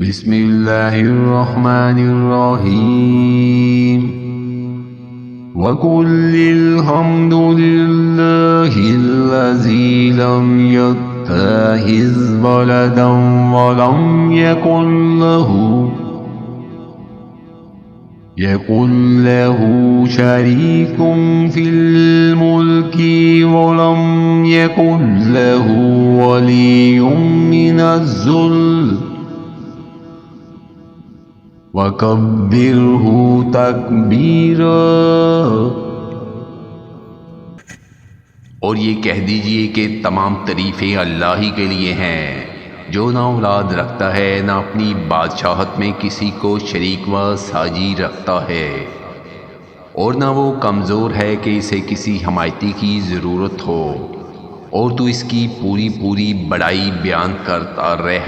बिस्मिल्लाहिर्रहमानिर्रहीम वकुल्लिल हम्दुलिल्लाहिल्लज़ी लम यत्तखिज़ वलदन वलम यकुल लहू शरीकुम फिल मुल्की वलम यकुल लहू वलियुम मिनज़्ज़ुल्ल वकब्बिरहू तकबीरा। और ये कह दीजिए कि तमाम तारीफ़ें अल्लाह ही के लिए हैं, जो ना औलाद रखता है, ना अपनी बादशाहत में किसी को शरीक व साजी रखता है, और ना वो कमज़ोर है कि इसे किसी हमायती की ज़रूरत हो। और तू इसकी पूरी पूरी बड़ाई बयान करता रह।